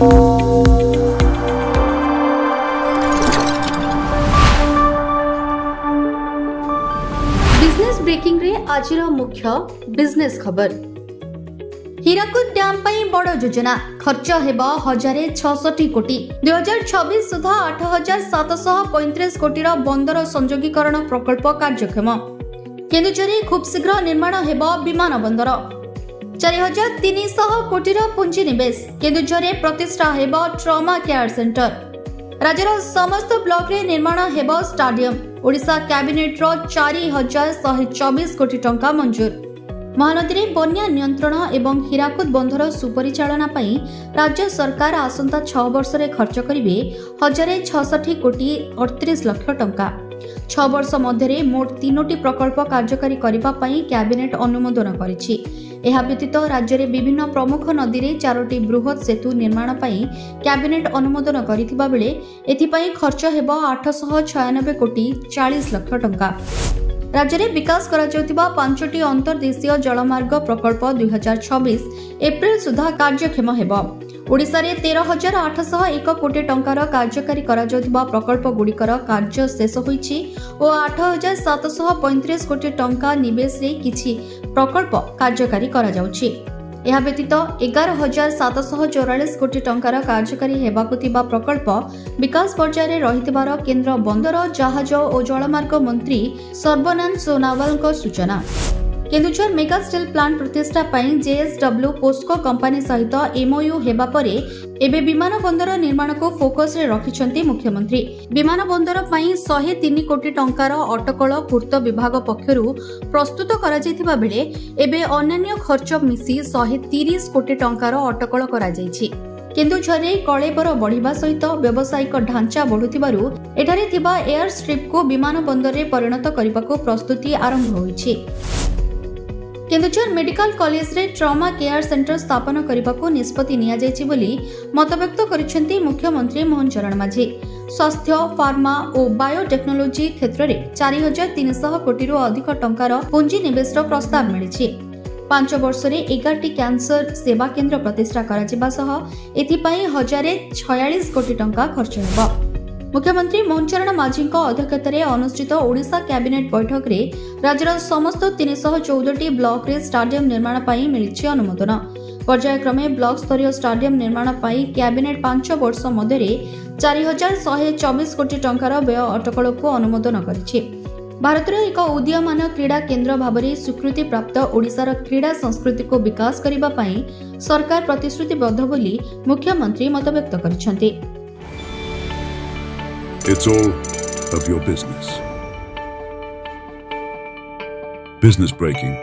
Business breaking रे आजिर मुख्य business खबर। हीराकुद डैम पई बड़ योजना खर्च हेबा 1066 कोटी 2026 सुधा 8735 कोटी बंदर संयोगीकरण प्रकल्प कार्यक्षम। केन्दुझर खूब शीघ्र निर्माण हेबा विमान बंदर 4300 कोटी पुंजी निवेश। केन्दुझर प्रतिष्ठा हेबा ट्रॉमा केयर सेंटर। राज्यर समस्त ब्लॉक रे निर्माण हेबा स्टाडियम। ओडिशा कैबिनेट रो 4124 कोटी टंका मंजूर। महानदी रे बन्या नियंत्रण एवं हीराकुद बंधर सुपरिचालना पई राज्य सरकार आसंता 6 वर्ष रे खर्च करिवे 1066 कोटी 38 लाख टंका। 6 वर्ष मध्यरे मोट 3टी प्रकल्प कार्यकारी करिबा पई कैबिनेट अनुमोदन करिछि। एहा व्यतीत राज्य रे विभिन्न प्रमुख नदी रे 4टी बृहत सेतु निर्माण पई कैबिनेट अनुमोदन करिथिबा बेले एथि पई खर्च हेबो 896 कोटी 40 लाख टंका। राज्य में विकास करा जाउतिबा 5टी अंतर्देशीय जलमार्ग प्रकल्प 2026 एप्रिल सुधा कार्यक्षम हेबो। ओडिशा रे 13801 कोटी टंकार कार्यकारी करा जाउतिबा प्रकल्प गुड़िकर कार्य शेष होईछि ओ 8735 कोटी टंका निवेश रे किछि प्रकल्प कार्यकारी करा जाउछि। एहा व्यतीत 11744 कोटी टंकार कार्यकारी हेबाकु थिबा प्रकल्प विकास पर्याय रहितबार केंद्र बंदर जहाज और जलमार्ग मंत्री सर्बानंद सोनोवाल सूचना। केन्दुझर मेगा स्टील प्लांट प्रतिष्ठा पई जेएसडब्ल्यू पोस्को कंपनी सहित एमओयू हेबा परे एबे विमान बंदर निर्माण को फोकस रे रखिछंती मुख्यमंत्री। विमान बंदर पई 103 कोटी टंकार अटकल पूर्त विभाग पक्षरु प्रस्तुत करा जायथिबा बेले एबे अन्य खर्च मिसी 130 कोटी टंकार अटकल करा जायछि। केन्दुझर कलेबर बढ़िबा सहित व्यावसायिक ढांचा बढ़ुथिबारु एठारे थिबा एयर स्ट्रिप को विमान बंदर रे परिणत करबाको प्रस्तुति आरंभ होईछि। केन्दुझर मेडिकल कॉलेज रे ट्रॉमा केयर सेंटर स्थापन करने निष्पत्ति निया जायछि बोली मतव्यक्त करिसेंती मुख्यमंत्री मोहन चरण माझी। स्वास्थ्य फार्मा और बायोटेक्नोलोजी क्षेत्र में 4300 कोटी अधिक टंकार पुंजी निवेश प्रस्ताव मिली। 5 वर्ष रे 11टी कैंसर सेवा केंद्र प्रतिष्ठा करा सह एथिपाई 1046 कोटी टंका खर्च हेबो। मुख्यमंत्री मोहन चरण माझी अध्यक्षतार अनुष्ठित ओडिशा कैबिनेट बैठक रे राज्यर समस्त 314टी ब्लॉक रे स्टाडियम निर्माण पई मिलिछि अनुमोदन। पर्यायक्रमे ब्लॉक स्तरीय स्टाडियम निर्माण पई कैबिनेट 5 वर्ष मध्यरे 4124 कोटी टंकार व्यय अटकल को अनुमोदन करिछि। भारत एक उदीयमान क्रीड़ा केन्द्र भाव स्वीकृति प्राप्त ओडिशार क्रीड़ा संस्कृति को विकास करिबा पई सरकार प्रतिश्रुतिबद्ध बोली मुख्यमंत्री मतव्यक्त करिसेंती। It's all of your business. Business breaking.